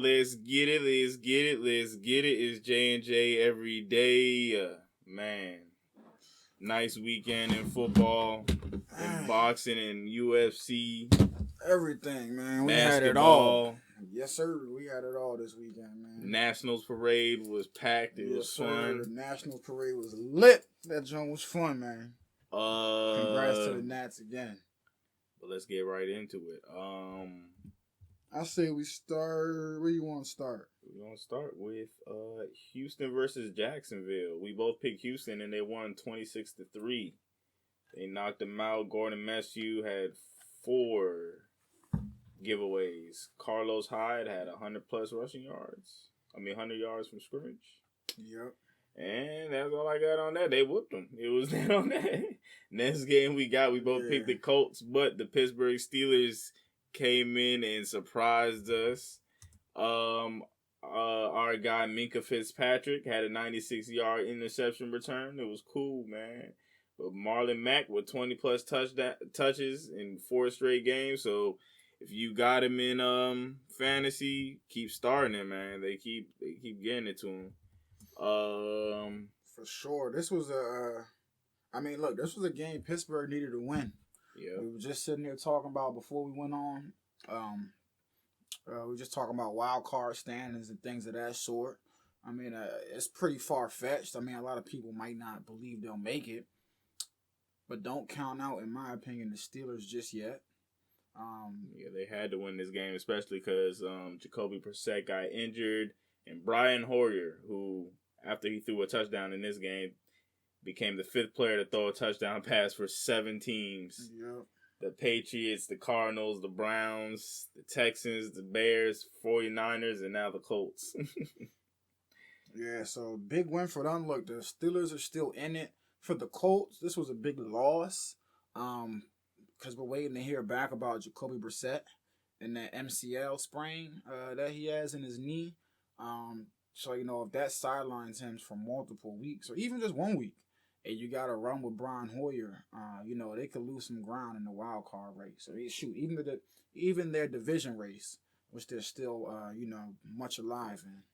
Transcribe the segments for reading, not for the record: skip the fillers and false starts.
Let's get it. Let's get it. Let's get it. It's J&J every day. Man, nice weekend in football, in boxing, and UFC. Everything, man. We basketball. had it all. Yes, sir. We had it all this weekend, man. Nationals parade was packed. It was fun. The Nationals parade was lit. That joint was fun, man. Congrats to the Nats again. But let's get right into it. I say we start. Where you want to start? We're going to start with Houston versus Jacksonville. We both picked Houston, and they won 26-3. They knocked them out. Gordon Minshew had 4 giveaways. Carlos Hyde had 100-plus rushing yards. 100 yards from scrimmage. Yep. And that's all I got on that. They whooped them. It was that on that. Next game we both picked the Colts, but the Pittsburgh Steelers came in and surprised us. Our guy Minkah Fitzpatrick had a 96-yard interception return. It was cool, man. But Marlon Mack with 20-plus touches in 4 straight games. So if you got him in fantasy, keep starting him, man. They keep getting it to him. For sure. This was this was a game Pittsburgh needed to win. Yeah. We were just sitting there talking about before we went on. We were just talking about wild card standings and things of that sort. It's pretty far-fetched. A lot of people might not believe they'll make it. But don't count out, in my opinion, the Steelers just yet. They had to win this game, especially because Jacoby Brissett got injured. And Brian Hoyer, who, after he threw a touchdown in this game, became the 5th player to throw a touchdown pass for 7 teams. Yep. The Patriots, the Cardinals, the Browns, the Texans, the Bears, 49ers, and now the Colts. Yeah, so big win for them. Look, the Steelers are still in it. For the Colts, this was a big loss because we're waiting to hear back about Jacoby Brissett and that MCL sprain that he has in his knee. So, if that sidelines him for multiple weeks or even just 1 week, and you got to run with Brian Hoyer, they could lose some ground in the wild card race. So, even their division race, which they're still, much alive in.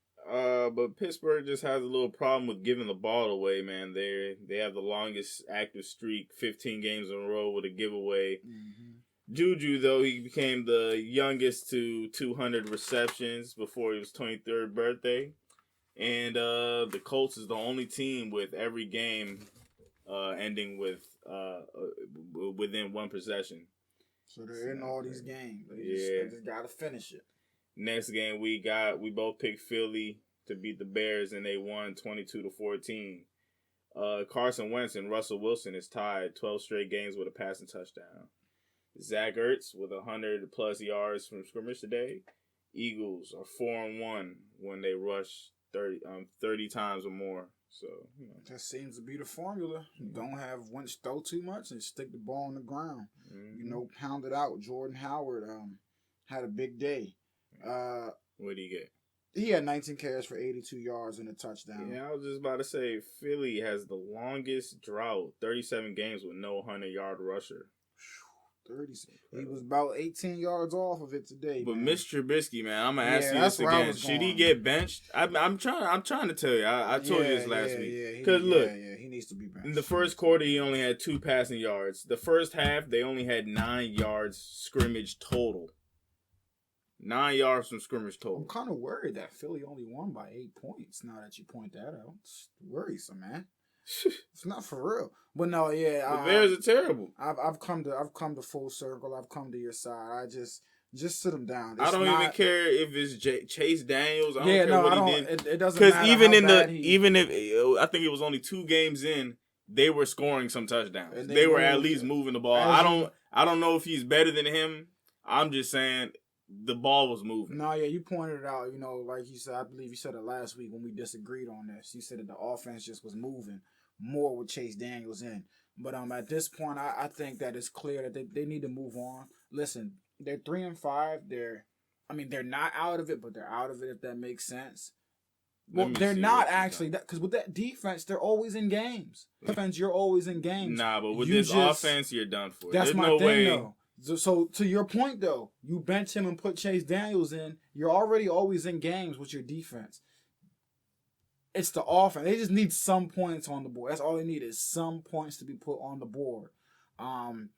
But Pittsburgh just has a little problem with giving the ball away, man. They have the longest active streak, 15 games in a row with a giveaway. Mm-hmm. Juju, though, he became the youngest to 200 receptions before his 23rd birthday. And the Colts is the only team with every game ending with within 1 possession. So they're in all these games. They just got to finish it. Next game we both picked Philly to beat the Bears, and they won 22-14. Carson Wentz and Russell Wilson is tied 12 straight games with a passing touchdown. Zach Ertz with 100-plus yards from scrimmage today. Eagles are 4-1 when they rush 30 times or more. So that seems to be the formula. Don't have Wentz throw too much and stick the ball on the ground. Mm-hmm. Pound it out. Jordan Howard had a big day. What did he get? He had 19 carries for 82 yards and a touchdown. Yeah, I was just about to say, Philly has the longest drought, 37 games with no 100-yard rusher. 37. He was about 18 yards off of it today. But man. Mitch Trubisky, man, I'm gonna ask you this again. Should he get benched? I'm trying to tell you. I told you this last week. Because look, he needs to be benched. In the first quarter, he only had 2 passing yards. The first half, they only had 9 yards scrimmage total. 9 yards from scrimmage total. I'm kind of worried that Philly only won by 8 points. Now that you point that out, it's worrisome, man. It's not for real. But no, yeah. The Bears are terrible. I've come to full circle. I've come to your side. I just sit them down. I don't even care if it's Chase Daniels. I don't care what he did. It doesn't matter. Because even if I think it was only 2 games in, they were scoring some touchdowns. They were at least moving the ball. I don't know if he's better than him. I'm just saying the ball was moving. No, yeah, you pointed it out. Like you said, I believe you said it last week when we disagreed on this. You said that the offense just was moving more with Chase Daniels in. But at this point, I think that it's clear that they need to move on. Listen, they're 3-5. They're not out of it, but they're out of it, if that makes sense. Well, they're not actually, because with that defense, they're always in games. Defense, you're always in games. Nah, but with this offense, you're done for. That's my thing, though. So to your point though, you bench him and put Chase Daniels in. You're already always in games with your defense. It's the offense. They just need some points on the board. That's all they need is some points to be put on the board, to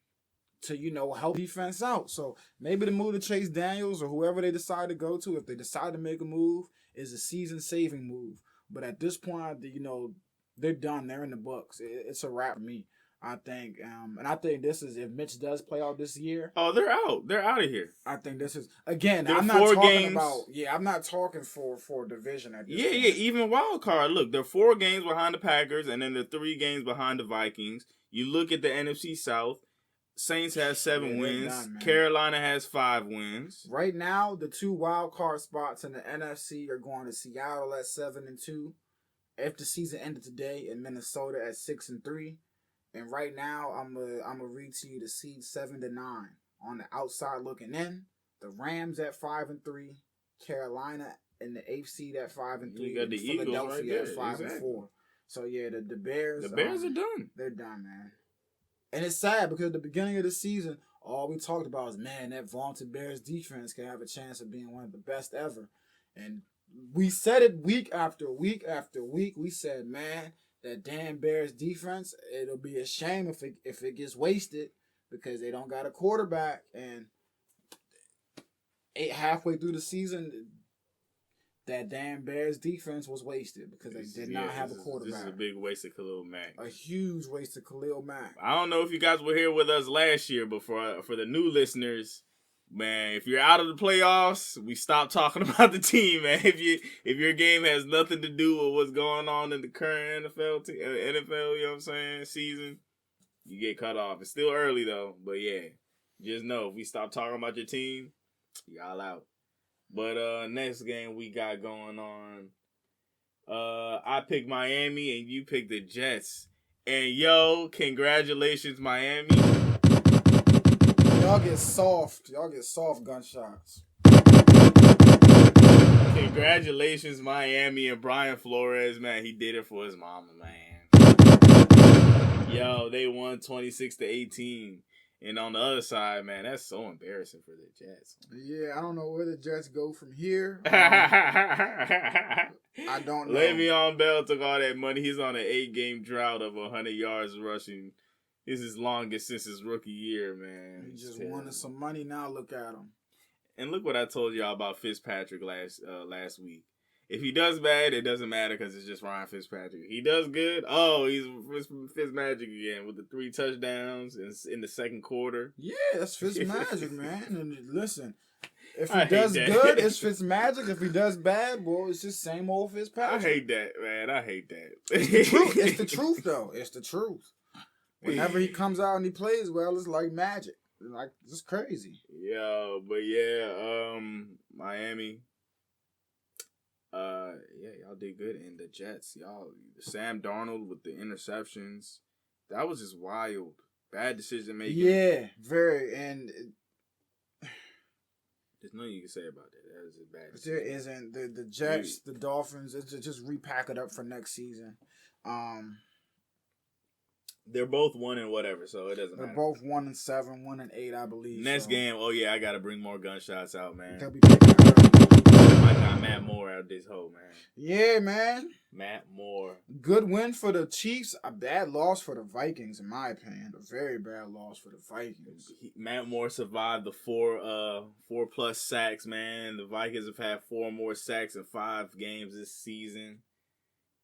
help defense out. So maybe the move to Chase Daniels or whoever they decide to go to, if they decide to make a move, is a season-saving move. But at this point, they're done. They're in the books. It's a wrap for me. I think, and I think this is, if Mitch does play out this year. Oh, they're out. They're out of here. I think this is, again, I'm not talking about. Yeah, I'm not talking for division at this point. Yeah, even wild card. Look, they're 4 games behind the Packers, and then they're 3 games behind the Vikings. You look at the NFC South. Saints has 7 wins. Done, Carolina has 5 wins. Right now, the 2 wild card spots in the NFC are going to Seattle at 7-2. If the season ended today, and Minnesota at 6-3. And right now, I'm gonna read to you the seed 7-9 on the outside looking in. The Rams at 5-3, Carolina in the 8th seed at 5-3, you got the Philadelphia Eagles right at 5-4. Exactly. So yeah, the Bears. The Bears are done. They're done, man. And it's sad because at the beginning of the season, all we talked about was, man, that vaunted Bears defense can have a chance of being one of the best ever. And we said it week after week after week. We said, man, that damn Bears defense, it'll be a shame if it gets wasted because they don't got a quarterback. And halfway through the season, that damn Bears defense was wasted because they did not have a quarterback. This is a big waste of Khalil Mack. A huge waste of Khalil Mack. I don't know if you guys were here with us last year, but for the new listeners, man, if you're out of the playoffs, we stop talking about the team, man. If your game has nothing to do with what's going on in the current NFL, you know what I'm saying, season, you get cut off. It's still early though, but yeah, just know if we stop talking about your team, y'all out. But next game we got going on, I picked Miami and you picked the Jets. And yo, congratulations, Miami. Y'all get soft gunshots. Congratulations, Miami and Brian Flores, man. He did it for his mama, man. Yo, they won 26-18. And on the other side, man, that's so embarrassing for the Jets. Yeah, I don't know where the Jets go from here. I don't know. Le'Veon Bell took all that money. He's on an 8-game drought of 100 yards rushing. This is his longest since his rookie year, man. He just wanted some money. Now look at him. And look what I told y'all about Fitzpatrick last week. If he does bad, it doesn't matter because it's just Ryan Fitzpatrick. He does good. Oh, he's Fitzmagic again with the 3 touchdowns in the second quarter. Yeah, that's Fitzmagic, man. And listen, if he does good, it's Fitzmagic. If he does bad, well, it's just same old Fitzpatrick. I hate that, man. I hate that. It's the truth. It's the truth, though. It's the truth. Whenever he comes out and he plays well, it's like magic. Like, it's crazy. Yeah, but yeah, Miami. Y'all did good. And the Jets, Sam Darnold with the interceptions, that was just wild. Bad decision making. Yeah, very. And there's nothing you can say about that. That was a bad decision. There isn't. The Jets, the Dolphins, it's just repack it up for next season. They're both 1 and whatever, so it doesn't matter. They're both 1-7, 1-8, I believe. Next game, I got to bring more gunshots out, man. They'll be picking I got Matt Moore out this hole, man. Yeah, man. Matt Moore. Good win for the Chiefs. A bad loss for the Vikings, in my opinion. A very bad loss for the Vikings. Matt Moore survived the 4+ sacks, man. The Vikings have had 4 more sacks in 5 games this season.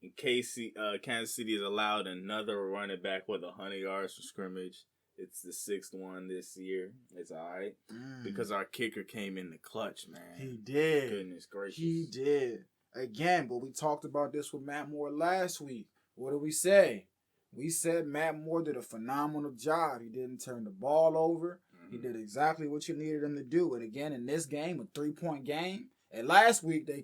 In case Kansas City has allowed another running back with 100 yards from scrimmage. It's the 6th one this year. It's all right. Because our kicker came in the clutch, man. He did. Goodness gracious. He did. Again, but we talked about this with Matt Moore last week. What did we say? We said Matt Moore did a phenomenal job. He didn't turn the ball over. Mm-hmm. He did exactly what you needed him to do. And again, in this game, a 3-point game. And last week, they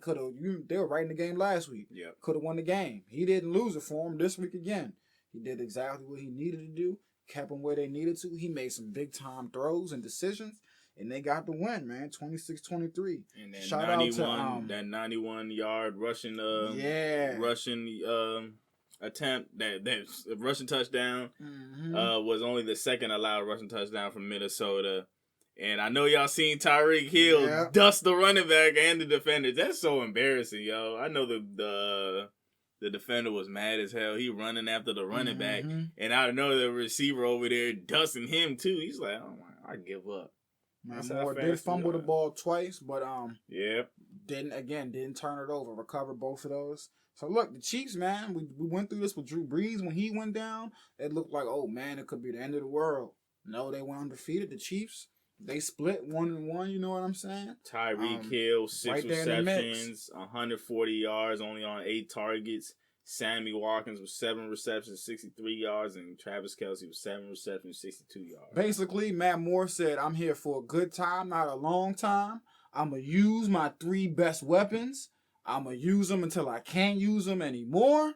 were right in the game last week. Yep. Could have won the game. He didn't lose it for him this week again. He did exactly what he needed to do. Kept them where they needed to. He made some big-time throws and decisions, and they got the win, man, 26-23. And that Shout 91, out to that 91-yard rushing attempt, that rushing touchdown was only the second allowed rushing touchdown from Minnesota. And I know y'all seen Tyreek Hill dust the running back and the defender. That's so embarrassing, yo. I know the defender was mad as hell. He running after the running back, and I know the receiver over there dusting him too. He's like, "Oh my, I give up." Moore did fumble the ball twice, but didn't turn it over. Recovered both of those. So look, the Chiefs, man, we went through this with Drew Brees when he went down. It looked like, oh man, it could be the end of the world. No, they went undefeated. The Chiefs, they split 1-1. You know what I'm saying? Tyreek Hill, 6 receptions, 140 yards, only on 8 targets. Sammy Watkins with 7 receptions, 63 yards, and Travis Kelce with 7 receptions, 62 yards. Basically, Matt Moore said, I'm here for a good time, not a long time. I'm going to use my 3 best weapons. I'm going to use them until I can't use them anymore.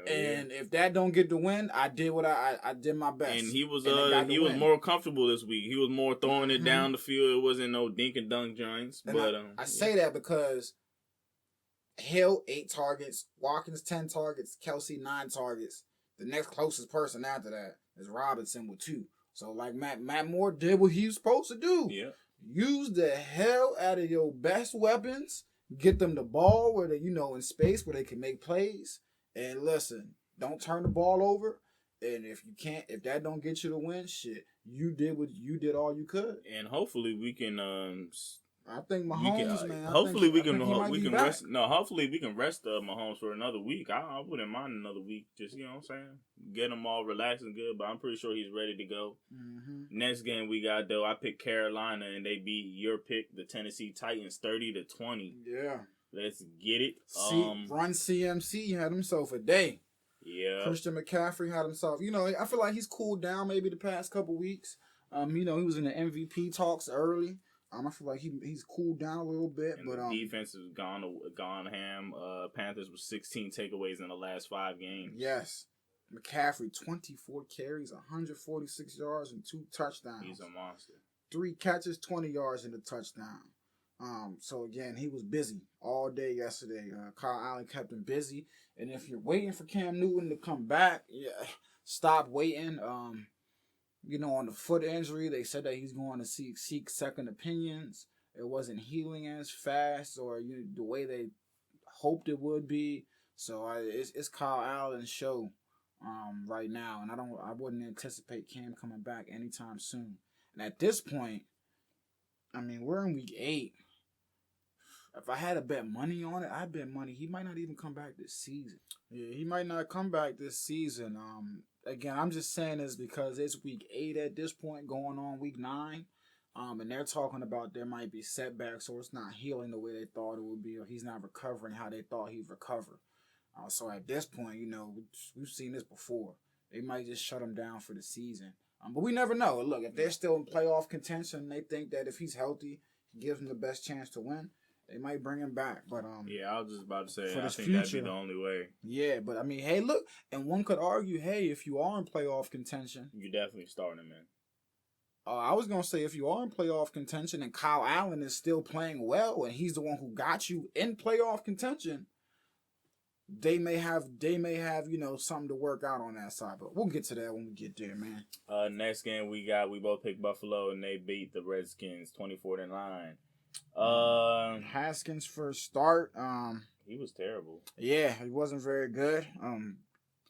And if that don't get the win, I did what I did my best. And he was more comfortable this week. He was more throwing it down the field. It wasn't no dink and dunk joints. But I say that because Hill 8 targets, Watkins 10 targets, Kelce 9 targets. The next closest person after that is Robinson with 2. So like Matt Moore did what he was supposed to do. Yeah. Use the hell out of your best weapons. Get them the ball where they, in space where they can make plays. And listen, don't turn the ball over. And if that don't get you to win, shit, you did all you could. And hopefully we can. I think Mahomes, man. Hopefully we can rest. No, hopefully we can rest Mahomes for another week. I wouldn't mind another week. Just what I'm saying, get him all relaxed and good. But I'm pretty sure he's ready to go. Next game we got though, I picked Carolina and they beat your pick, the Tennessee Titans, 30-20. Yeah. Let's get it. Run CMC had himself a day. Yeah. Christian McCaffrey had himself. I feel like he's cooled down maybe the past couple weeks. He was in the MVP talks early. I feel like he's cooled down a little bit. And but the defense has gone ham. Panthers with 16 takeaways in the last 5 games. Yes. McCaffrey, 24 carries, 146 yards, and 2 touchdowns. He's a monster. 3 catches, 20 yards, and a touchdown. So again, he was busy all day yesterday. Kyle Allen kept him busy. And if you're waiting for Cam Newton to come back, stop waiting. On the foot injury, they said that he's going to seek second opinions. It wasn't healing as fast or the way they hoped it would be. So it's Kyle Allen's show right now, and I wouldn't anticipate Cam coming back anytime soon. And at this point, we're in week 8. If I had to bet money on it, I'd bet money he might not even come back this season. Yeah, he might not come back this season. Again, I'm just saying this because it's week 8 at this point, going on week 9. And they're talking about there might be setbacks or it's not healing the way they thought it would be, or he's not recovering how they thought he'd recover. So at this point, we've seen this before. They might just shut him down for the season. But we never know. Look, if they're still in playoff contention, they think that if he's healthy, he gives them the best chance to win. They might bring him back, but yeah, I was just about to say, I think that'd be the only way. Yeah, but hey, look, and one could argue, hey, if you are in playoff contention, you definitely starting him in. I was gonna say if you are in playoff contention and Kyle Allen is still playing well and he's the one who got you in playoff contention, they may have something to work out on that side. But we'll get to that when we get there, man. Next game we both picked Buffalo and they beat the Redskins 24-9. Haskins first start. He was terrible. Yeah, he wasn't very good.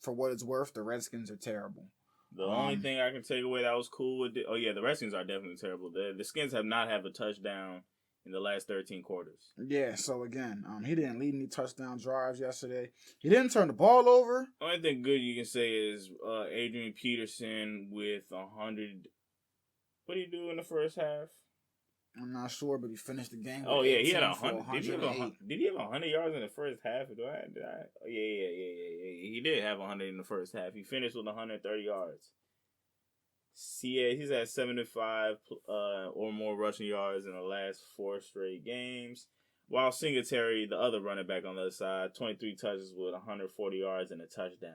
For what it's worth, the Redskins are terrible. The only thing I can take away that was cool with it, the Redskins are definitely terrible. The Skins have not had a touchdown in the last 13 quarters. Yeah, so again, he didn't lead any touchdown drives yesterday. He didn't turn the ball over. Only thing good you can say is Adrian Peterson with 100. What did he do in the first half? I'm not sure, but he finished the game. Oh yeah, he had 100. Did he have 100 yards in the first half? Yeah. He did have 100 in the first half. He finished with 130 yards. He's had 75 or more rushing yards in the last 4 straight games. While Singletary, the other running back on the other side, 23 touches with 140 yards and a touchdown.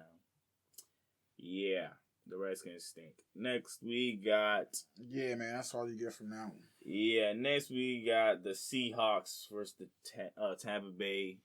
Yeah. The Redskins stink. Next, we got... Yeah, man, that's all you get from that one. Yeah, next we got the Seahawks versus the Tampa Bay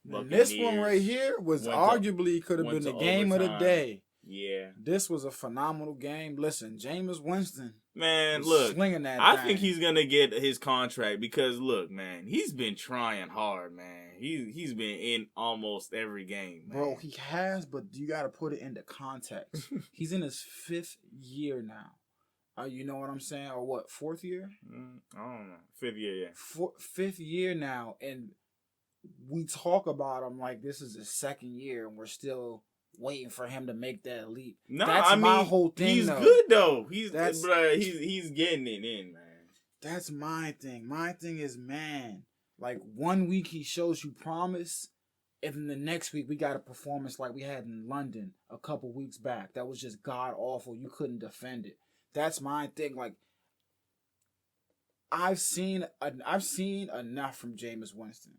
Buccaneers. This one right here was arguably could have been the game of the day. Yeah. This was a phenomenal game. Listen, Jameis Winston. Man, look, slinging that I thing. think he's going to get his contract because, look, man, he's been trying hard, man. He's been in almost every game, man. Bro, he has, but you got to put it into context. He's in his 5th year now. You know what I'm saying? Or what, 4th year? I don't know. 5th year, yeah. 5th year now, and we talk about him like this is his 2nd year, and we're still waiting for him to make that leap. No, that's my whole thing. He's though. good though. He's getting it in, man. That's my thing. My thing is, man, like 1 week he shows you promise, and then the next week we got a performance like we had in London a couple weeks back. That was just god awful. You couldn't defend it. That's my thing. Like I've seen enough from Jameis Winston,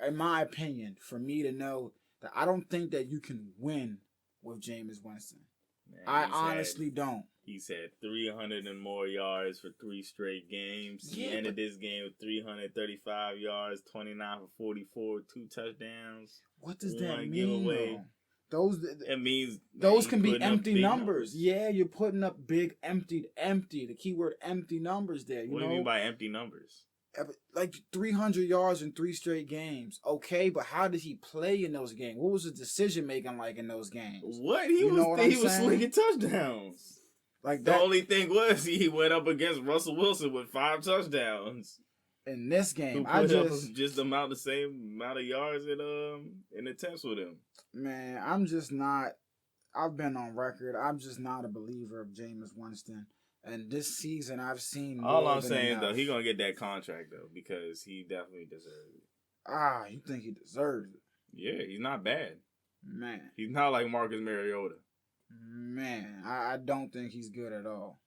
in my opinion, for me to know that I don't think that you can win with Jameis Winston. Man, I honestly don't. He's had 300 and more yards for 3 straight games. He ended this game with 335 yards, 29 for 44, 2 touchdowns. What does that mean? Giveaway. It means those can be empty numbers. Yeah, you're putting up big empty. The keyword empty numbers there. What do you mean by empty numbers? Like 300 yards in 3 straight games. Okay, but how did he play in those games? What was his decision making like in those games? What? He was slinging touchdowns. Like the only thing was he went up against Russell Wilson with 5 touchdowns. In this game, I just about the same amount of yards in attempts with him. Man, I'm just not. I've been on record. I'm just not a believer of Jameis Winston. And this season, I've seen. All I'm saying though, he's gonna get that contract though because he definitely deserves it. You think he deserves it? Yeah, he's not bad. Man, he's not like Marcus Mariota. Man, I don't think he's good at all.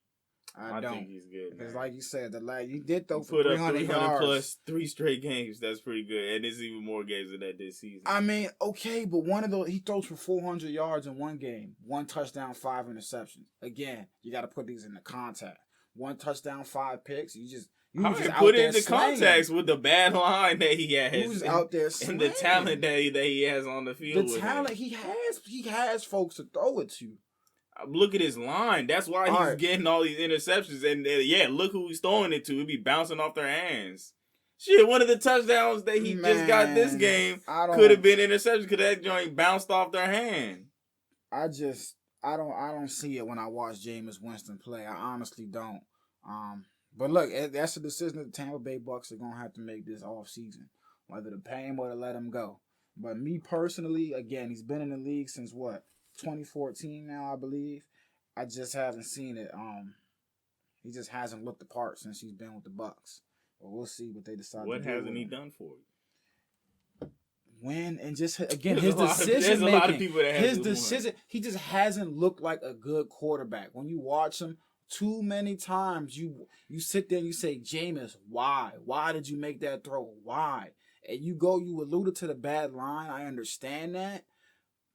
I don't think he's good. Because like you said, you did throw for 300 yards plus 3 straight games. That's pretty good, and there's even more games than that this season. I mean, okay, but one of those he throws for 400 yards in one game, 1 touchdown, 5 interceptions. Again, you got to put these into context. 1 touchdown, 5 picks. You just put it into context with the bad line that he has. Who's out there and the talent that he has on the field. The talent he has folks to throw it to. Look at his line. That's why he's getting all these interceptions. And look who he's throwing it to. It'd be bouncing off their hands. Shit, one of the touchdowns that he just got this game could have been interception because that joint bounced off their hand. I don't see it when I watch Jameis Winston play. I honestly don't. But look, that's a decision that the Tampa Bay Bucks are gonna have to make this off season, whether to pay him or to let him go. But me personally, again, he's been in the league since what? 2014 now, I believe. I just haven't seen it. He just hasn't looked the part since he's been with the Bucks. But we'll see what they decide. What hasn't he done for you? Win and just again his decision making. A lot of people that his decision. He just hasn't looked like a good quarterback. When you watch him, too many times you sit there and you say, Jameis, why? Why did you make that throw? Why? And you alluded to the bad line. I understand that.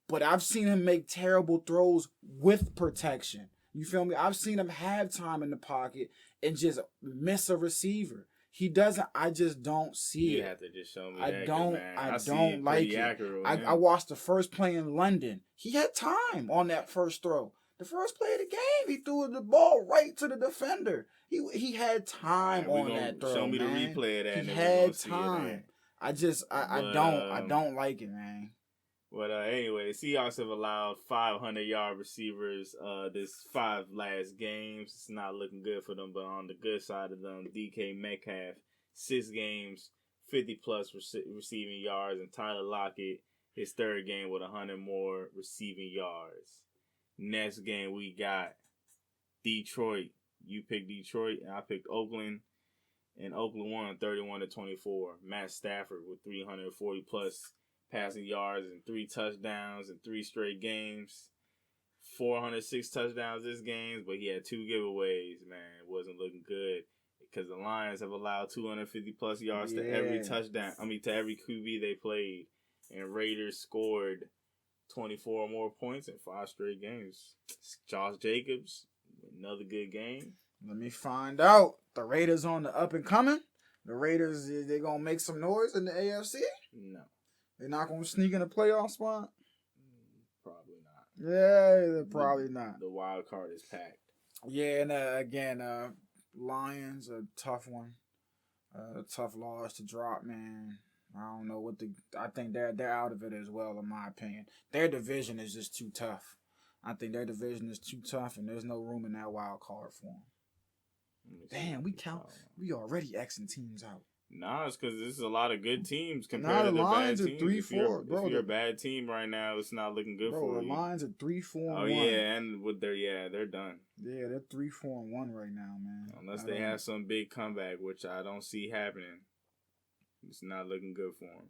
But I've seen him make terrible throws with protection. You feel me? I've seen him have time in the pocket and just miss a receiver. He doesn't. I just don't see it. You have to just show me. I don't like it. I watched the first play in London. He had time on that first throw. The first play of the game, he threw the ball right to the defender. He had time on that throw. Show me the replay of that. He had time. I don't like it, man. But anyway, Seahawks have allowed 500-yard receivers this 5 last games. It's not looking good for them, but on the good side of them, DK Metcalf, 6 games, 50-plus receiving yards, and Tyler Lockett, his 3rd game with 100 more receiving yards. Next game, we got Detroit. You picked Detroit, and I picked Oakland. And Oakland won 31-24. Matt Stafford with 340-plus passing yards and 3 touchdowns in 3 straight games. 406 touchdowns this game, but he had 2 giveaways, man. It wasn't looking good because the Lions have allowed 250-plus yards to every touchdown. To every QB they played. And Raiders scored 24 or more points in 5 straight games. Josh Jacobs, another good game. Let me find out. The Raiders on the up and coming? The Raiders, they going to make some noise in the AFC? No. They're not going to sneak in a playoff spot? Probably not. Yeah, probably not. The wild card is packed. Yeah, and again, Lions a tough one, a tough loss to drop, man. I don't know what I think they're out of it as well, in my opinion. Their division is just too tough. I think their division is too tough, and there's no room in that wild card for them. Damn, we already Xing teams out. Nah, it's because this is a lot of good teams the compared to the Lions bad are teams. 3-4, bro. If you're a bad team right now, it's not looking good for the you. Lions are 3-4. Oh yeah, and with they're done. Yeah, they're 3-4-1 right now, man. Unless they have some big comeback, which I don't see happening. It's not looking good for them.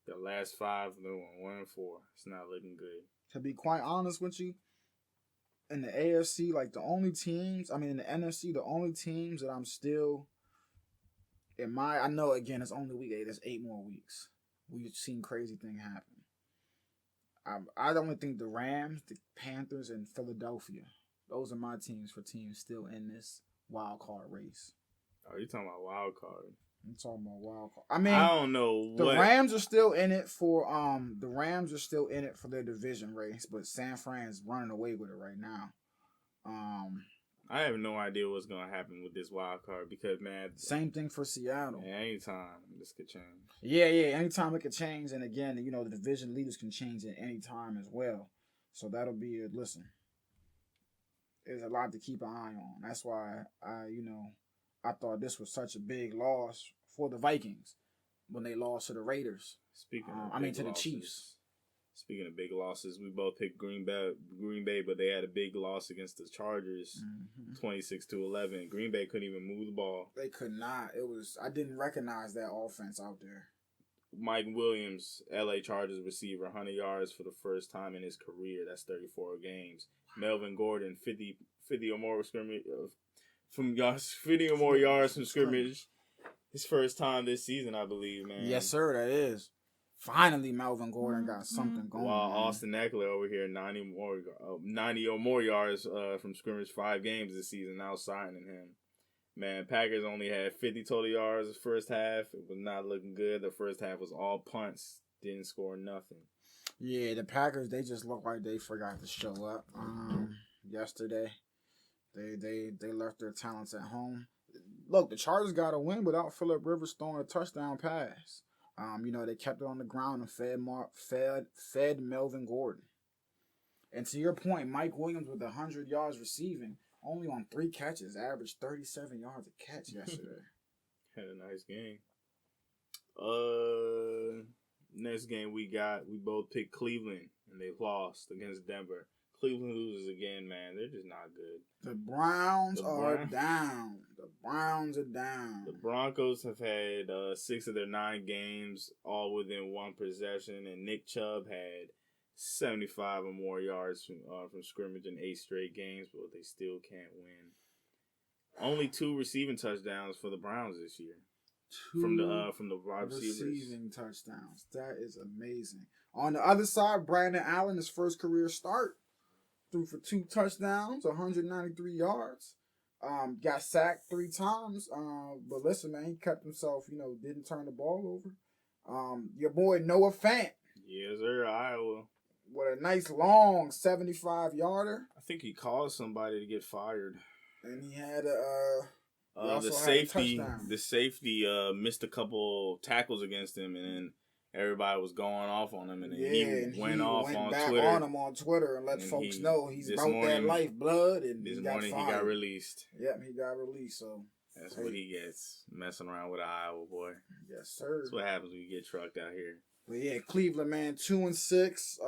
The last 5, they went 1-4. It's not looking good. To be quite honest with you, in the AFC, like in the NFC, the only teams that I'm still I know again it's only week 8. There's 8 more weeks. We've seen crazy thing happen. I don't think the Rams, the Panthers, and Philadelphia. Those are my teams still in this wild card race. Oh, you talking about wild card? I'm talking about wild card. I mean, I don't know. The Rams are still in it for their division race, but San Fran's running away with it right now. I have no idea what's gonna happen with this wild card because, man, same thing for Seattle. Man, anytime this could change. Yeah, anytime it could change, and again, the division leaders can change at any time as well. So that'll be it. Listen, there's a lot to keep an eye on. That's why I thought this was such a big loss for the Vikings when they lost to the Raiders. To the Chiefs. Speaking of big losses, we both picked Green Bay, but they had a big loss against the Chargers, 26-11. Green Bay couldn't even move the ball. They could not. I didn't recognize that offense out there. Mike Williams, LA Chargers receiver, 100 yards for the first time in his career. That's 34 games. Melvin Gordon, 50 or more yards from scrimmage. His first time this season, I believe, man. Yes, sir, that is. Finally, Melvin Gordon got something going. While Austin Eckler over here, 90 or more yards from scrimmage, 5 games this season, now signing him. Man, Packers only had 50 total yards the first half. It was not looking good. The first half was all punts. Didn't score nothing. Yeah, the Packers, they just look like they forgot to show up yesterday. They left their talents at home. Look, the Chargers got a win without Phillip Rivers throwing a touchdown pass. They kept it on the ground and fed Melvin Gordon. And to your point, Mike Williams with 100 yards receiving, only on 3 catches, averaged 37 yards a catch yesterday. Had a nice game. Next game we both picked Cleveland, and they lost against Denver. Cleveland loses again, man. They're just not good. The Browns are down. The Browns are down. The Broncos have had 6 of their 9 games all within 1 possession, and Nick Chubb had 75 or more yards from scrimmage in 8 straight games, but they still can't win. Only 2 receiving touchdowns for the Browns this year. From the wide receivers. Receiving touchdowns. That is amazing. On the other side, Brandon Allen, his first career start. Threw for 2 touchdowns, 193 yards. Got sacked 3 times. But listen, man, he kept himself, didn't turn the ball over. Your boy Noah Fant. Yes, sir, Iowa. With a nice long 75-yarder. I think he caused somebody to get fired. And he had the safety missed a couple tackles against him, and then everybody was going off on him, and then he went back Twitter. On him on Twitter and let folks know he's about that lifeblood. And this morning he got released. Yep, he got released. So that's what he gets, messing around with an Iowa boy. Yes, sir. That's what happens when you get trucked out here. But yeah, Cleveland, man, 2-6.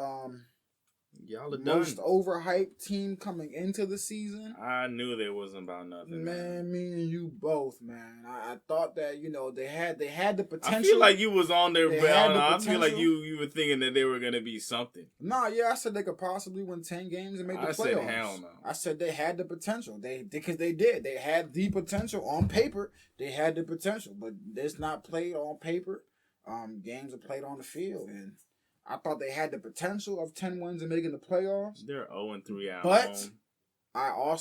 Y'all are done. Most overhyped team coming into the season. I knew there wasn't about nothing. Man, me and you both, man. I thought that they had the potential. I feel like you was on there. I feel like you were thinking that they were gonna be something. I said they could possibly win 10 games and make the playoffs. I said hell no. I said they had the potential. Because they did. They had the potential on paper. They had the potential, but it's not played on paper. Games are played on the field, and I thought they had the potential of 10 wins and making the playoffs. They're 0-3 out. But I'm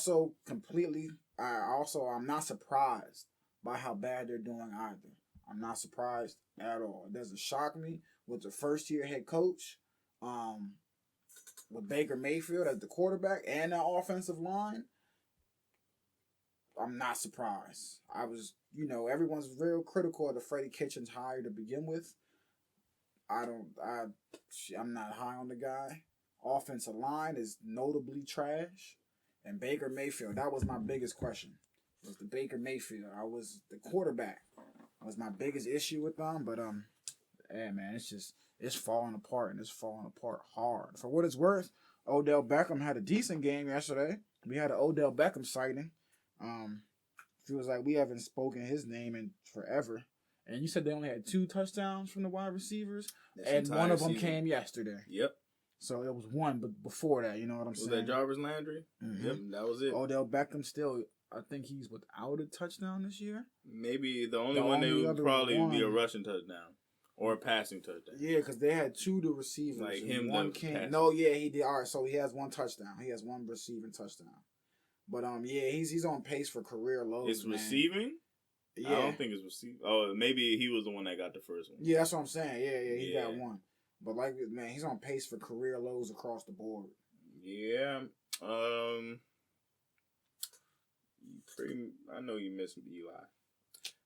not surprised by how bad they're doing either. I'm not surprised at all. It doesn't shock me with the first-year head coach. with Baker Mayfield as the quarterback and that offensive line, I'm not surprised. I was, everyone's real critical of the Freddie Kitchens hire to begin with. I'm not high on the guy. Offensive line is notably trash. And Baker Mayfield, that was my biggest question. Was the Baker Mayfield. I was the quarterback. That was my biggest issue with them. But, man, it's falling apart, and it's falling apart hard. For what it's worth, Odell Beckham had a decent game yesterday. We had an Odell Beckham sighting. Feels like we haven't spoken his name in forever. And you said they only had 2 touchdowns from the wide receivers, and one of them came yesterday. Yep. So it was one, but before that, you know what I'm saying? Was that Jarvis Landry? Mm-hmm. Yep, that was it. Odell Beckham still, I think he's without a touchdown this year. Maybe the only one they would probably be a rushing touchdown or a passing touchdown. Yeah, because they had 2 to receivers. Like him, one came. No, yeah, he did. All right, so he has 1 touchdown. He has 1 receiving touchdown. But yeah, he's on pace for career lows. It's receiving. Yeah. I don't think it's receiving. Oh, maybe he was the one that got the first one. Yeah, that's what I'm saying. Yeah, he got 1. But man, he's on pace for career lows across the board. Yeah. I know you miss Eli.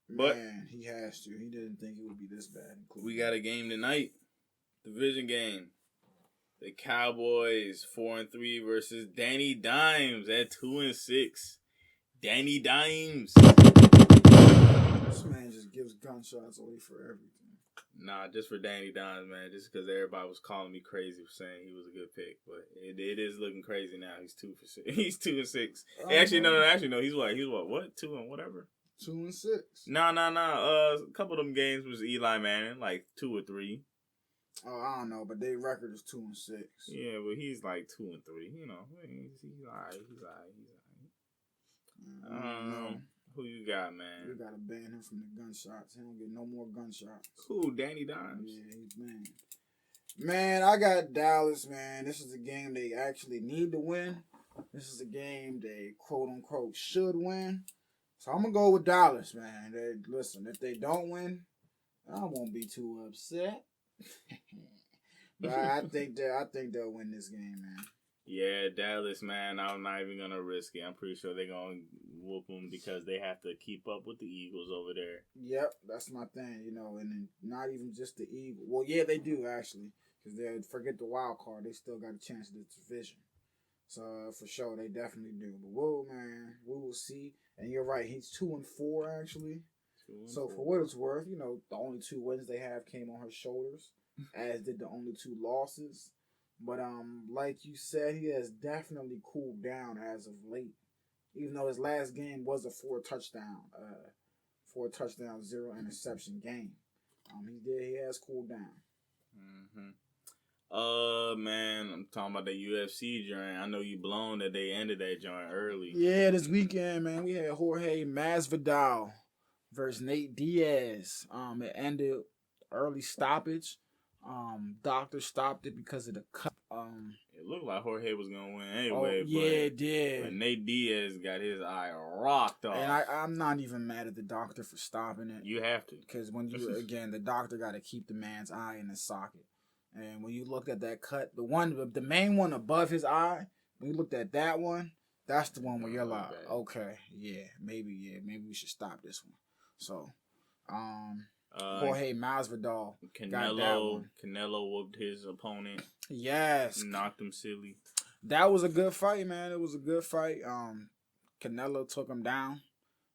But man, he has to. He didn't think it would be this bad. We got a game tonight. Division game. The Cowboys 4-3 versus Danny Dimes at 2-6. Danny Dimes. This man just gives gunshots away for everything. Nah, just for Danny Dimes, man. Just because everybody was calling me crazy for saying he was a good pick, but it is looking crazy now. He's 2-6. He's 2-6. Actually, no. He's what? What? 2 and whatever. 2-6. Nah. A couple of them games was Eli Manning, like 2 or 3. Oh, I don't know, but their record is 2-6. Yeah, but he's like 2 and 3. You know, he's alright. I don't know. Who you got, man? We gotta ban him from the gunshots. He don't get no more gunshots. Who? Danny Dimes? Yeah, he's banned. Man, I got Dallas, man. This is a game they actually need to win. This is a game they quote unquote should win. So I'm gonna go with Dallas, man. Listen, if they don't win, I won't be too upset. But I think they'll win this game, man. Yeah, Dallas, man. I'm not even gonna risk it. I'm pretty sure they're gonna whoop them because they have to keep up with the Eagles over there. Yep, that's my thing, and then not even just the Eagles. Well, yeah, they do actually, because they forget the wild card. They still got a chance at the division. So for sure, they definitely do. But whoa, man, we will see. And you're right, he's 2-4 actually. So for what it's worth, the only 2 wins they have came on her shoulders, as did the only 2 losses. But like you said, he has definitely cooled down as of late. Even though his last game was a 4 touchdown, 0 interception game. He has cooled down. Man, I'm talking about the UFC joint. I know you blown that they ended that joint early. Yeah, this weekend, man, we had Jorge Masvidal versus Nate Diaz. It ended early stoppage. Doctor stopped it because of the cut. It looked like Jorge was gonna win anyway. It did. But Nate Diaz got his eye rocked off. And I'm not even mad at the doctor for stopping it. You have to, because when the doctor got to keep the man's eye in his socket. And when you looked at that cut, the main one above his eye, when you looked at that one, that's the one where you're like, okay, maybe we should stop this one. So, Jorge Masvidal got that one. Canelo whooped his opponent. Yes. Knocked him silly. That was a good fight, man. It was a good fight. Canelo took him down.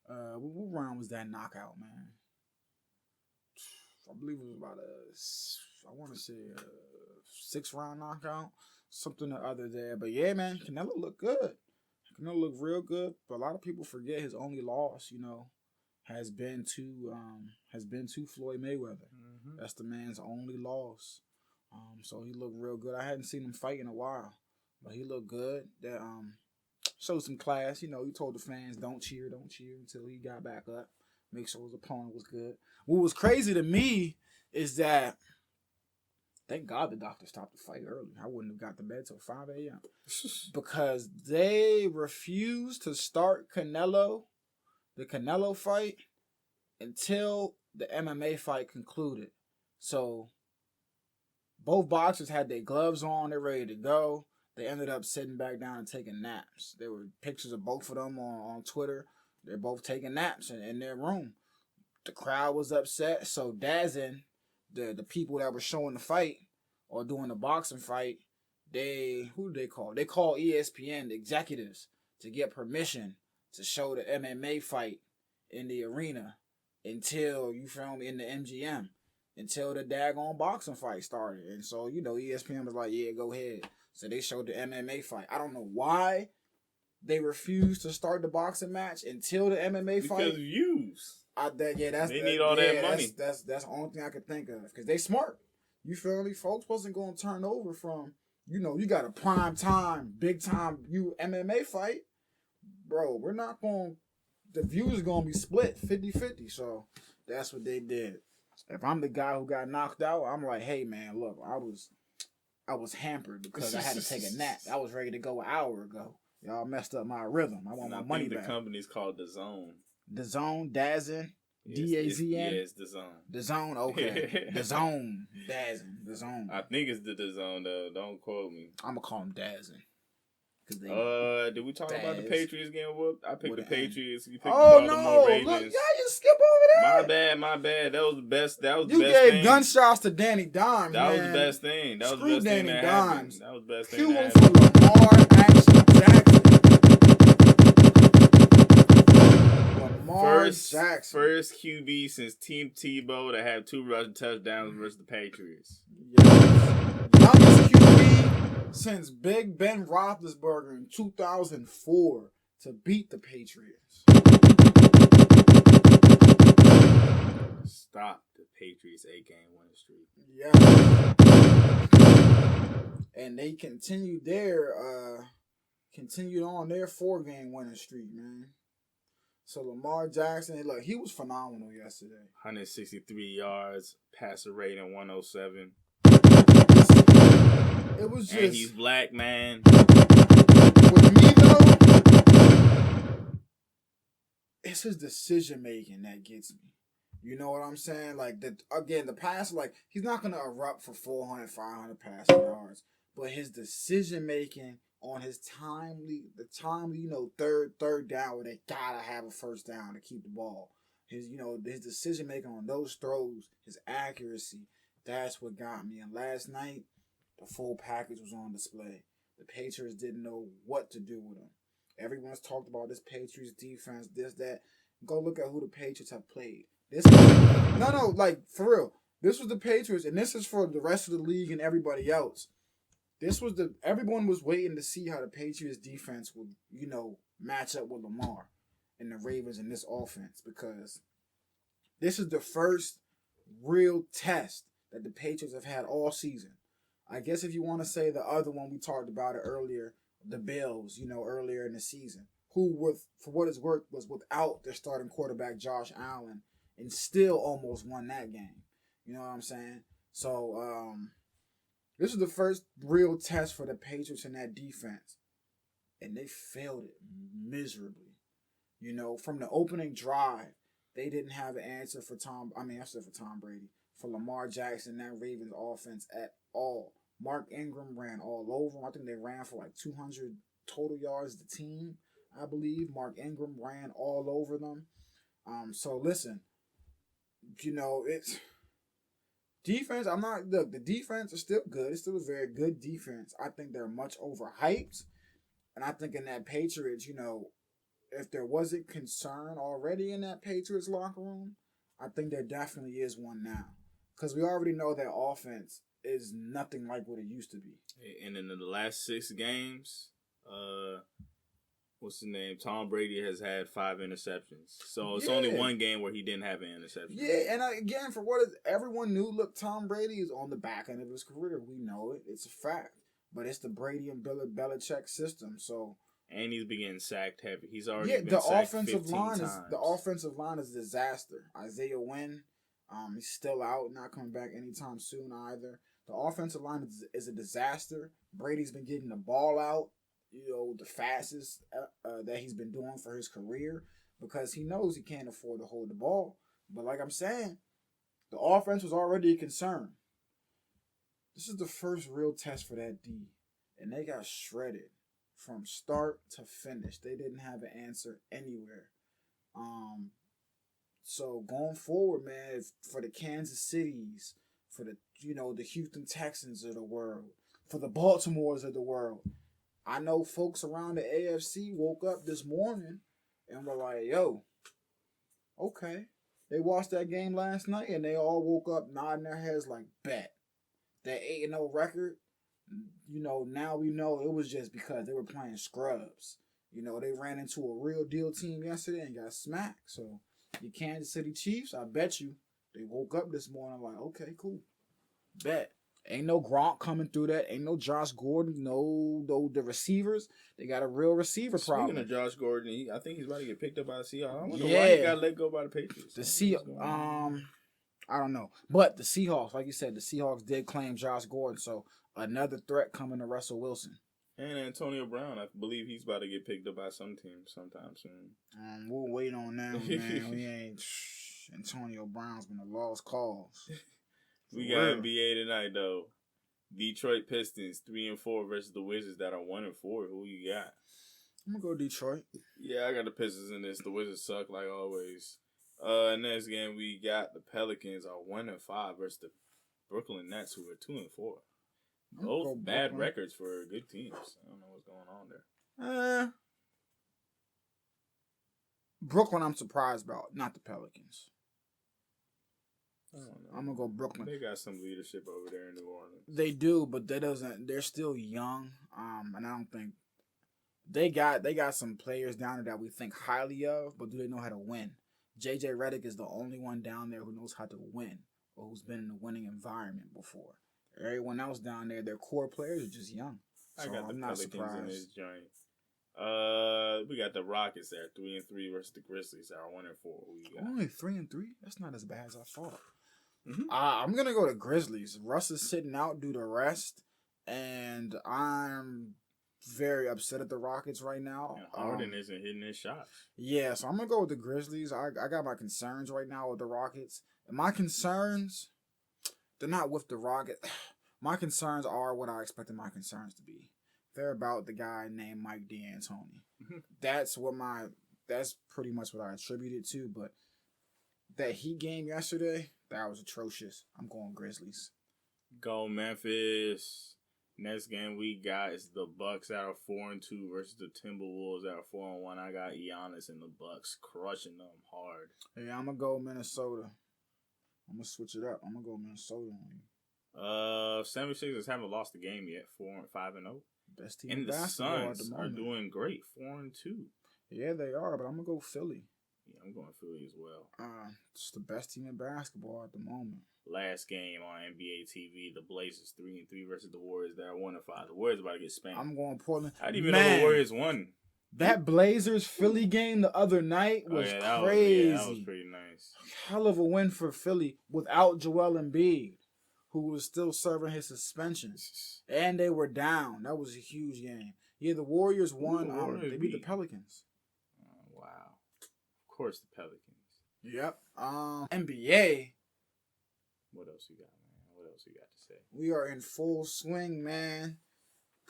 What round was that knockout, man? I believe it was about a 6-round knockout. Something or other there. But yeah, man, Canelo looked good. Canelo looked real good. But a lot of people forget his only loss, has been to Floyd Mayweather. Mm-hmm. That's the man's only loss. So he looked real good. I hadn't seen him fight in a while, but he looked good. That showed some class. He told the fans, don't cheer until he got back up. Make sure his opponent was good. What was crazy to me is that, thank God the doctor stopped the fight early. I wouldn't have got to bed till 5 a.m. because they refused to start the Canelo fight, until the MMA fight concluded. So both boxers had their gloves on, they're ready to go. they ended up sitting back down and taking naps. There were pictures of both of them on Twitter. They're both taking naps in their room. The crowd was upset, so Dazin, the people that were showing the fight or doing the boxing fight, who did they call? They called ESPN, the executives, to get permission to show the MMA fight in the arena until, you feel me, in the MGM, until the daggone boxing fight started. And so, ESPN was like, yeah, go ahead. So they showed the MMA fight. I don't know why they refused to start the boxing match until the MMA fight. Because views. They need all that money. That's the only thing I could think of. Because they smart. You feel me? Folks wasn't going to turn over from, you got a prime time, big time MMA fight. Bro, we're not going, the views are going to be split 50-50. So that's what they did. If I'm the guy who got knocked out, I'm like, hey man, look, I was hampered because I had to take a nap. I was ready to go an hour ago. Y'all messed up my rhythm. I want my money back. The company's called The Zone. The Zone, Dazin, DAZN. Yeah, it's The Zone. The Zone, okay. The Zone, Dazin, The Zone. I think it's the Zone though. Don't quote me. I'm gonna call him Dazin. Did we talk about the Patriots getting whooped? I picked the Patriots. You picked the Baltimore Ravens. Look, y'all just skip over that. My bad. That was the best. You gave gunshots to Danny Dimes. That was the best thing. That was the best thing that happened. That was the best thing that happened. Lamar Jackson. First QB since Team Tebow to have 2 rushing touchdowns versus the Patriots. Yes. Youngest QB since Big Ben Roethlisberger in 2004 to beat the Patriots. Stop the Patriots 8-game winning streak. Yeah. And they continued on their 4-game winning streak, man. So Lamar Jackson, look, he was phenomenal yesterday. 163 yards, passer rating 107. It was just, and he's black, man. With me though, it's his decision making that gets me. You know what I'm saying? Like, the pass, like, he's not going to erupt for 400, 500 passing yards. But his decision making on his timely, third down where they gotta have a first down to keep the ball. His decision making on those throws, his accuracy, that's what got me. And last night, the full package was on display. The Patriots didn't know what to do with them. Everyone's talked about this Patriots defense, this, that. Go look at who the Patriots have played. Like, for real. This was the Patriots, and this is for the rest of the league and everybody else. Everyone was waiting to see how the Patriots defense would, match up with Lamar and the Ravens in this offense, because this is the first real test that the Patriots have had all season. I guess if you want to say the other one, we talked about it earlier, the Bills, earlier in the season, who, for what it's worth, was without their starting quarterback, Josh Allen, and still almost won that game. You know what I'm saying? So, this is the first real test for the Patriots in that defense. And they failed it miserably. From the opening drive, they didn't have an answer for Tom Brady, for Lamar Jackson, that Ravens offense at all. Mark Ingram ran all over him. I think they ran for like 200 total yards, the team, I believe. Mark Ingram ran all over them. So listen, it's... Defense, the defense is still good. It's still a very good defense. I think they're much overhyped. And I think in that Patriots, if there wasn't concern already in that Patriots locker room, I think there definitely is one now. Because we already know their offense is nothing like what it used to be. And in the last 6 games, what's his name? Tom Brady has had 5 interceptions. So it's only one game where he didn't have an interception. Yeah, and again, everyone knew, look, Tom Brady is on the back end of his career. We know it. It's a fact. But it's the Brady and Belichick system. So, and he's been getting sacked heavy. He's already been sacked 15 times. The offensive line is a disaster. Isaiah Wynn, he's still out, not coming back anytime soon either. The offensive line is a disaster. Brady's been getting the ball out, the fastest that he's been doing for his career, because he knows he can't afford to hold the ball. But like I'm saying, the offense was already a concern. This is the first real test for that D. and they got shredded from start to finish. They didn't have an answer anywhere. So going forward, man, for the Kansas Cities, for the the Houston Texans of the world, for the Baltimores of the world, I know folks around the AFC woke up this morning and were like, "Yo, okay." They watched that game last night and they all woke up nodding their heads like, "Bet that 8-0 record." Now we know it was just because they were playing scrubs. They ran into a real deal team yesterday and got smacked. So the Kansas City Chiefs, I bet you, they woke up this morning like, okay, cool. Bet. Ain't no Gronk coming through that. Ain't no Josh Gordon. No, the receivers. They got a real receiver problem. Speaking of Josh Gordon, I think he's about to get picked up by the Seahawks. I wonder why he got let go by the Patriots. I don't know. But the Seahawks, like you said, the Seahawks did claim Josh Gordon. So another threat coming to Russell Wilson. And Antonio Brown, I believe he's about to get picked up by some team sometime soon. We'll wait on that, man. We ain't. Antonio Brown's been a lost cause. We got NBA tonight though. Detroit Pistons 3-4 versus the Wizards that are 1-4. Who you got? I'm gonna go Detroit. Yeah, I got the Pistons in this. The Wizards suck like always. Next game we got the Pelicans are 1-5 versus the Brooklyn Nets who are 2-4. Both bad records for good teams. I don't know what's going on there. Brooklyn, I'm surprised about, not the Pelicans. I don't know. I'm gonna go Brooklyn. They got some leadership over there in New Orleans. They do, but they're still young. And I don't think they got some players down there that we think highly of, but do they know how to win? JJ Redick is the only one down there who knows how to win or who's been in a winning environment before. Everyone else down there, their core players are just young. So I got the Pelicans in this joint. We got the Rockets there, 3-3 versus the Grizzlies that are 1-4. Only 3-3? That's not as bad as I thought. Mm-hmm. I'm gonna go to Grizzlies. Russ is sitting out due to rest, and I'm very upset at the Rockets right now. And Harden isn't hitting his shots. Yeah, so I'm gonna go with the Grizzlies. I got my concerns right now with the Rockets. And my concerns, they're not with the Rockets. My concerns are what I expected my concerns to be. They're about the guy named Mike D'Antoni. That's pretty much what I attribute it to. But that Heat game yesterday, that was atrocious. I'm going Grizzlies. Go Memphis. Next game we got is the Bucks that are 4-2 versus the Timberwolves that are 4-1. I got Giannis and the Bucks crushing them hard. Yeah, I'm gonna go Minnesota. I'm gonna switch it up. I'm gonna go Minnesota on you. 76ers haven't lost a game yet. 5-0. Best team and in the basketball at the Suns moment. are doing great. 4-2. Yeah, they are, but I'm gonna go Philly. Yeah, I'm going Philly as well. It's the best team in basketball at the moment. Last game on NBA TV, the Blazers 3-3 versus the Warriors. They're 1-5. The Warriors about to get spanked. I'm going Portland. How do you even know the Warriors won? That Blazers Philly game the other night was crazy. That was pretty nice. Hell of a win for Philly without Joel Embiid, who was still serving his suspension, and they were down. That was a huge game. Yeah, the Warriors won. They beat the Pelicans. Oh, wow. Of course, the Pelicans. Yep. NBA. What else you got, man? What else you got to say? We are in full swing, man.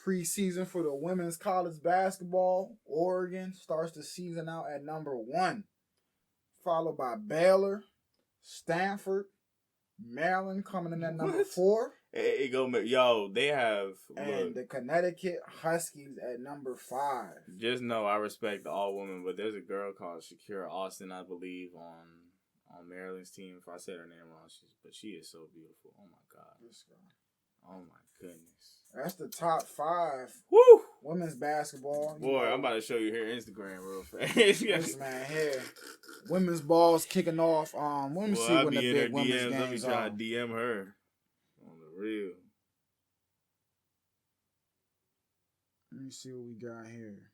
Preseason for the women's college basketball. Oregon starts the season out at number 1, followed by Baylor, Stanford, Maryland coming in at number 4. They have and the Connecticut Huskies at number 5. Just know I respect all women, but there's a girl called Shakira Austin, I believe, on Maryland's team. If I said her name wrong, but she is so beautiful. Oh my God. This guy. Oh my goodness. That's the top 5. Woo! Women's basketball. Boy, I'm about to show you here Instagram real fast. This man here. Women's ball's kicking off. Let me see when the big women's games Let me try to DM her on the real. Let me see what we got here.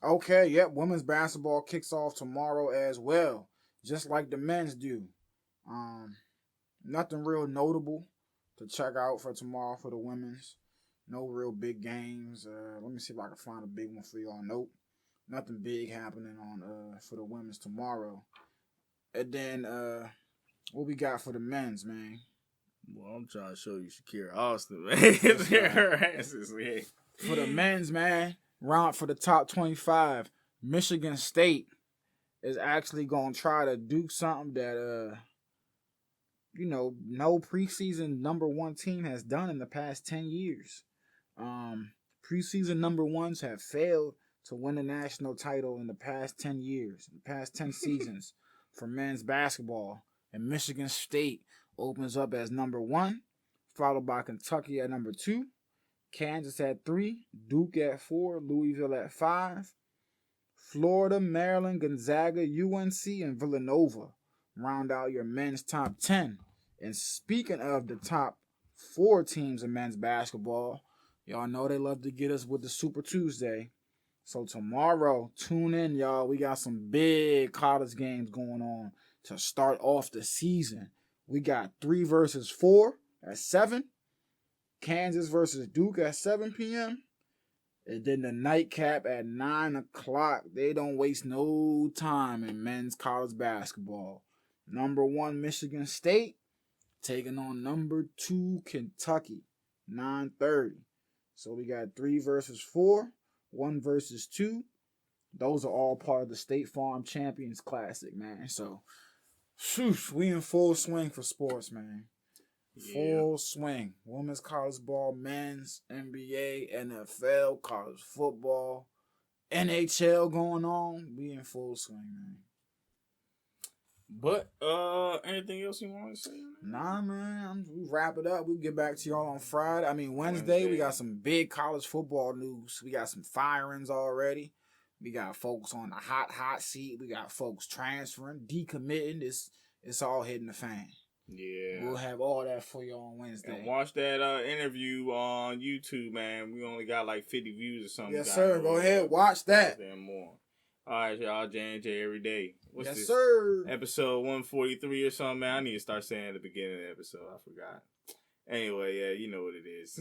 Okay, yep. Women's basketball kicks off tomorrow as well, just like the men's do. Nothing real notable to check out for tomorrow for the women's. No real big games. Let me see if I can find a big one for y'all. Nope. Nothing big happening on for the women's tomorrow. And then what we got for the men's, man? Well, I'm trying to show you Shakira Austin, man. Her asses, man. For the men's, man, round for the top 25, Michigan State is actually going to try to do something that, no preseason number one team has done in the past 10 years. Preseason number ones have failed to win a national title in the past 10 years, the past 10 seasons for men's basketball. And Michigan State opens up as number one, followed by Kentucky at number 2, Kansas at 3, Duke at 4, Louisville at 5, Florida, Maryland, Gonzaga, UNC, and Villanova round out your men's top 10. And speaking of the top 4 teams in men's basketball, y'all know they love to get us with the Super Tuesday. So tomorrow, tune in, y'all. We got some big college games going on to start off the season. We got 3 versus 4 at 7. Kansas versus Duke at 7 p.m. And then the nightcap at 9 o'clock. They don't waste no time in men's college basketball. Number 1, Michigan State, taking on number 2, Kentucky, 9:30. So we got 3 versus 4, 1 versus 2. Those are all part of the State Farm Champions Classic, man. So, we in full swing for sports, man. Full swing. Women's college ball, men's, NBA, NFL, college football, NHL going on. We in full swing, man. But anything else you want to say? Nah, man. We wrap it up. We'll get back to y'all on Friday. Wednesday, we got some big college football news. We got some firings already. We got folks on the hot seat. We got folks transferring, decommitting. It's all hitting the fan. Yeah. We'll have all that for you on Wednesday. And watch that interview on YouTube, man. We only got like 50 views or something. Yes, sir. Go ahead. Watch that. And more. All right, y'all. J&J every day. What's this? Sir. Episode 143 or something, man. I need to start saying at the beginning of the episode. I forgot. Anyway, yeah, you know what it is.